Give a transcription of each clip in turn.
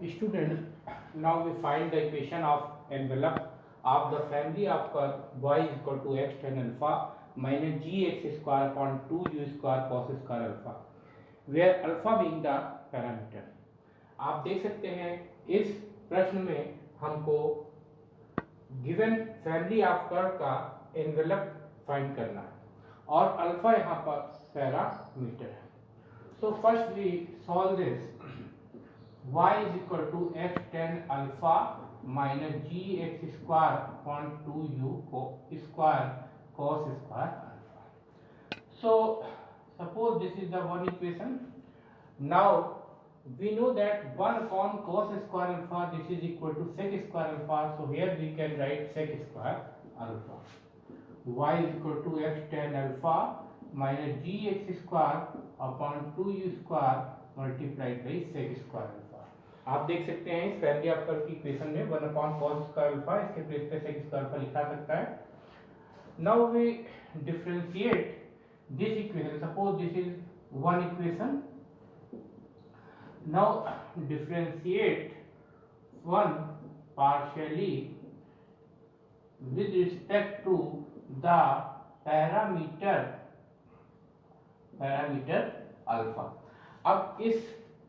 Students, now we find the equation of envelope of the family of curve y is equal to x tan alpha minus gx square upon 2u square cos square alpha, where alpha being the parameter. आप देख सकते हैं इस प्रश्न में हमको given family of curve का envelope find करना है और अल्फा यहाँ पर पैरामीटर है. So first we solve this. y is equal to x tan alpha minus gx square upon 2u square cos square alpha. So suppose this is the one equation. Now we know that 1 upon cos square alpha, this is equal to sec square alpha. So here we can write sec square alpha. Y is equal to x tan alpha minus gx square upon 2u square multiplied by sec square alpha. आप देख सकते हैं इस family of curve की equation में 1 upon cos square alpha इसके place पे sec square alpha लिखा सकता है. Now we differentiate this equation. Suppose this is one equation. Now differentiate one partially with respect to the parameter alpha. अब इस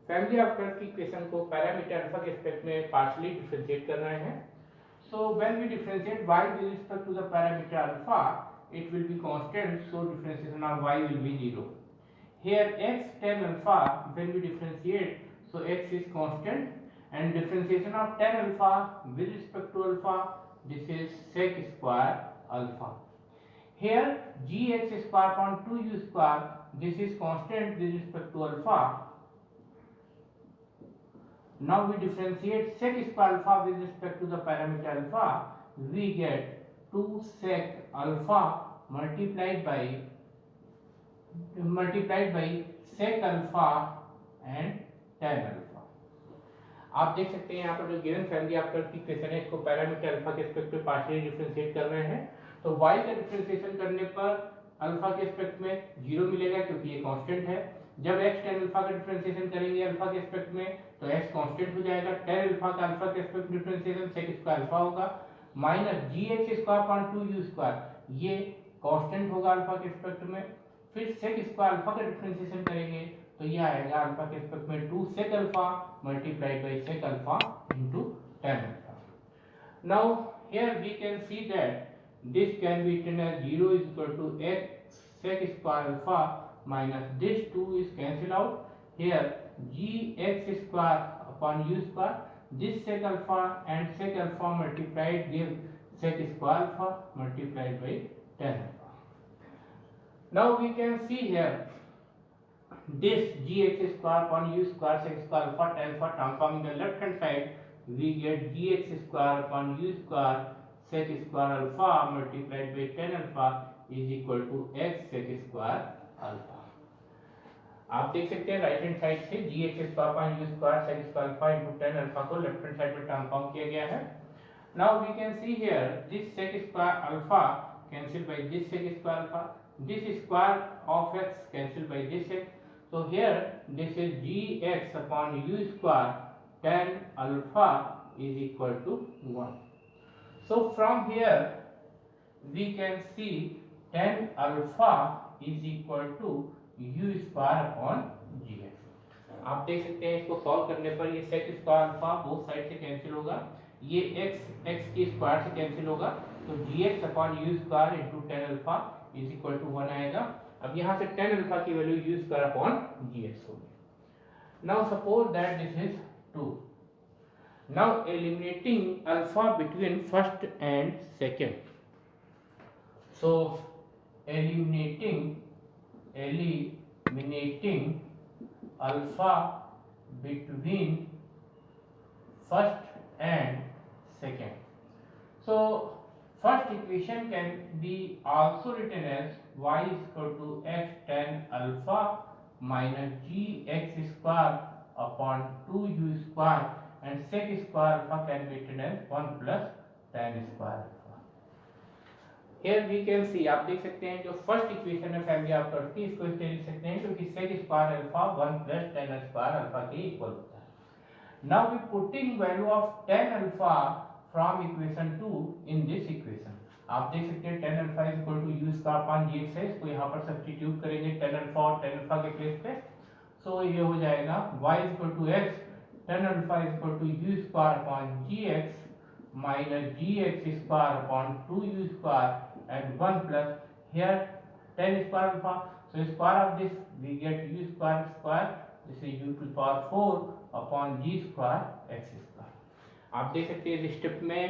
family of curve की equation को parameter alpha के रिस्पेक्ट में पार्शियली डिफरेंशिएट कर रहे हैं. So when we differentiate y with respect to the parameter alpha, it will be constant, so differentiation of y will be 0. Here x tan alpha, when we differentiate, so x is constant and differentiation of tan alpha with respect to alpha, this is sec square alpha. Here gx square upon 2u square, this is constant with respect to alpha. Now we differentiate sec square alpha with respect to the parameter alpha. We get 2 sec alpha multiplied by sec alpha and tan alpha. आप देख सकते हैं यहाँ पर जो given family of curve की equation है इसको पैरामीटर अल्फा के रिस्पेक्ट में पार्शियली डिफरेंशिएट कर रहे हैं. तो y का डिफरेंशिएशन करने पर अल्फा के रिस्पेक्ट में 0 मिलेगा क्योंकि ये कांस्टेंट है. जब x tan अल्फा का डिफरेंशिएशन करेंगे अल्फा के रिस्पेक्ट में तो x कांस्टेंट हो जाएगा. tan अल्फा का अल्फा के रिस्पेक्ट में डिफरेंशिएशन sec स्क्वायर अल्फा होगा minus gx square upon 2u square, ये कांस्टेंट होगा अल्फा के रिस्पेक्ट में. फिर sec स्क्वायर अल्फा का डिफरेंशिएशन करेंगे तो ये आएगा अल्फा के रिस्पेक्ट में 2 sec alpha multiplied by sec अल्फा into tan alpha. Now here we can see that this can be written as 0 is equal to x sec square alpha minus this 2 is cancelled out. Here gx square upon u square, this sec alpha and sec alpha multiplied give sec square alpha multiplied by tan alpha. Now we can see here this gx square upon u square sec square alpha tan alpha transform in the left hand side, we get gx square upon u square sec square alpha multiplied by tan alpha is equal to x sec square alpha. आप देख सकते हैं right hand side से gx square upon u square sec square alpha into tan alpha को left hand side में transform किया गया है. Now we can see here this sec square alpha cancel by this sec square alpha, this square of x cancel by this x. So here this is gx upon u square tan alpha is equal to 1. So from here we can see tan alpha is equal to u square upon gx. आप देख सकते हैं इसको solve करने पर ये sec square alpha both side से cancel होगा, ये x की स्क्वायर से कैंसिल होगा, तो gx upon u square into tan alpha is equal to 1 आएगा. अब यहाँ से tan अल्फा की value u square upon gx होगी. Now suppose that this is 2. Now eliminating alpha between first and second. So eliminating alpha between first and second. So first equation can be also written as y is equal to x tan alpha minus gx square upon 2u square and sec square alpha can be written as 1 plus tan square alpha. Here we can see, आप देख सकते हैं जो first equation है family of curve की, इसको इस तरह लिख सकते हैं क्योंकि sec square alpha 1 plus tan square alpha के इक्वल होता है. Now we putting value of tan alpha from equation 2 in this equation. आप देख सकते हैं tan alpha is equal to u square upon gx है, इसको यहाँ पर सब्स्टिट्यूट करेंगे tan alpha और tan alpha के प्लेस पे, सो ये हो जाएगा y is equal to x tan alpha is equal to u square upon gx minus gx square upon 2u square and 1 plus here tan square alpha, so square of this we get u square square, this is u to the power 4 upon G square X square. आप देख सकते हैं इस step में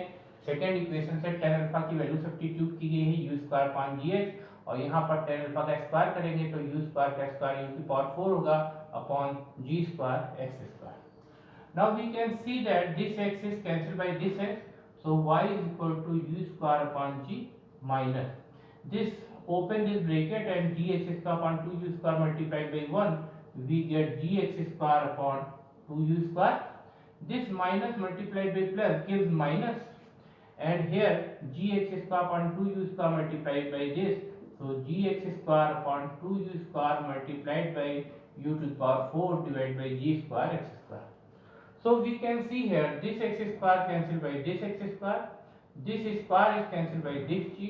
second equation से tan alpha की value substitute की गई है u square upon G X, और यहाँ पर tan अल्फा का स्क्वायर करेंगे तो u स्क्वायर का स्क्वायर u की पावर 4 होगा upon G square X square. Now we can see that this x is cancel by this x, so y is equal to u square upon g minus this open this bracket and gx square upon 2u square multiplied by 1 we get gx square upon 2u square. This minus multiplied by plus gives minus, and here gx square upon 2u square multiplied by this, so gx square upon 2u square multiplied by u to the power 4 divided by g square x square. So we can see here this x square cancelled by this x square, this square is cancelled by this g,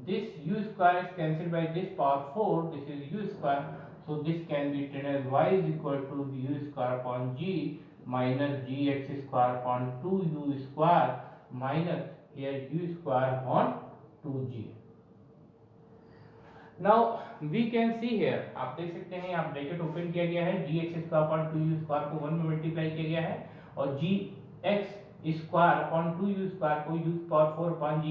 this u square is cancelled by this power 4, this is u square. So this can be written as y is equal to u square upon g minus gx square upon 2u square minus here u square upon 2g. Now we can see here, आप देख सकते हैं यहाँ bracket open किया गया है, gx square upon 2u square को 1 में मल्टीप्लाई किया गया है और gx square upon 2u square को u power 4 upon g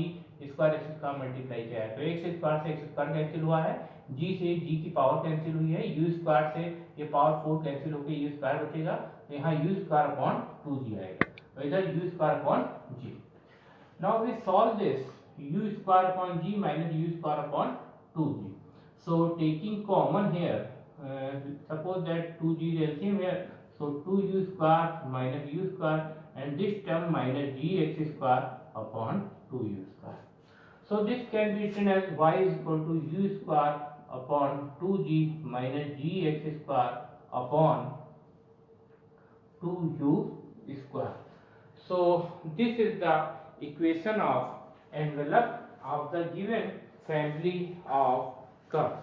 square X square multiply किया है, तो x स्क्वायर से x स्क्वायर कैंसिल हुआ है, g से g की पावर कैंसिल हुई है, u स्क्वायर से ये पावर 4 कैंसिल होकर u स्क्वायर बचेगा, तो यहाँ u स्क्वायर अपॉन 2g आएगा, तो इधर u square upon g। Now we solve this u square upon g minus u square upon 2g, so taking common here, suppose that 2g is LCM here, so 2u square minus u square and this term minus gx square upon 2u square. So this can be written as y is equal to u square upon 2g minus gx square upon 2u square. So this is the equation of envelope of the given family of curve.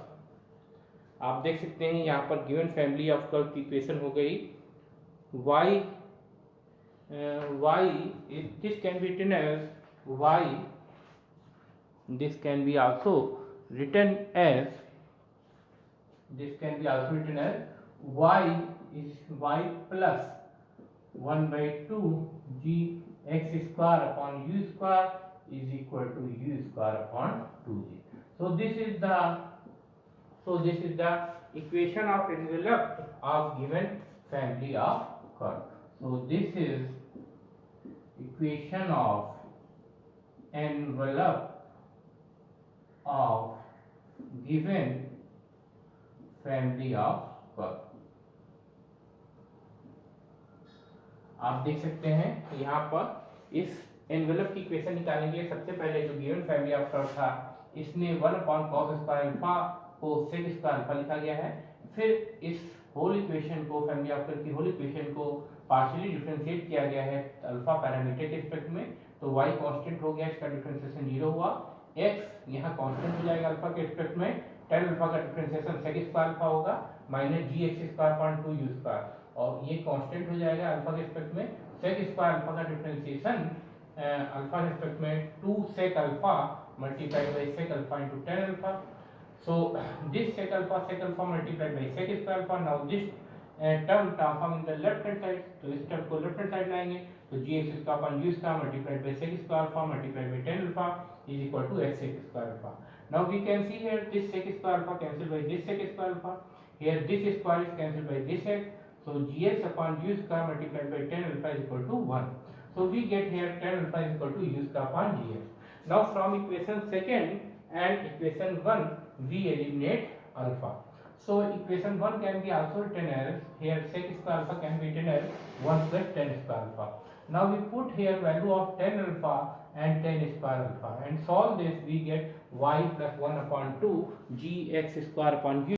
आप देख सकते हैं यहाँ पर given family of curve की equation हो गई this can be written as y, this can be also written as y is y plus 1 by 2 g x square upon u square is equal to u square upon 2g. So this is the equation of envelope of given family of curve. So this is equation of envelope of given family of curve. आप देख सकते हैं यहाँ पर इस envelope की equation निकालने के लिए सबसे पहले जो गिवन फैमिली ऑफ कर्व था इसमें 1 अपॉन कॉस स्क्वायर अल्फा को सेक स्क्वायर अल्फा लिखा गया है, फिर इस होल इक्वेशन को फैमिली ऑफ कर्व की होल इक्वेशन को पार्शियली डिफरेंशिएट किया गया है अल्फा पैरामीटर के रिस्पेक्ट में, तो y कांस्टेंट हो गया, इसका डिफरेंशिएशन 0 हुआ, x यहाँ कांस्टेंट हो जाएगा अल्फा के रिस्पेक्ट में, tan अल्फा का डिफरेंशिएशन सेक स्क्वायर अल्फा होगा minus gx square upon 2u square, और ये कांस्टेंट हो जाएगा अल्फा के रिस्पेक्ट में, सेक स्क्वायर अल्फा का डिफरेंशिएशन अल्फा के रिस्पेक्ट में 2 sec alpha multiplied by sec alpha into tan alpha. So this sec alpha multiplied by sec square alpha. Now this term transform in the left hand side, तो इस term को left hand side लाएंगे तो gx square upon u square multiplied by sec square alpha multiplied by tan alpha is equal to x sec square alpha. Now we can see here this sec square alpha cancelled by this sec square alpha. Here this square is cancelled by this sec. So gx upon u square multiplied by tan alpha is equal to 1. So we get here tan alpha is equal to u square upon gx. Now from equation second and equation 1 we eliminate alpha. So equation 1 can be also written as, here sec square alpha can be written as 1 plus tan square alpha. Now we put here value of tan alpha and tan square alpha and solve this, we get y plus 1 upon 2 g x square upon u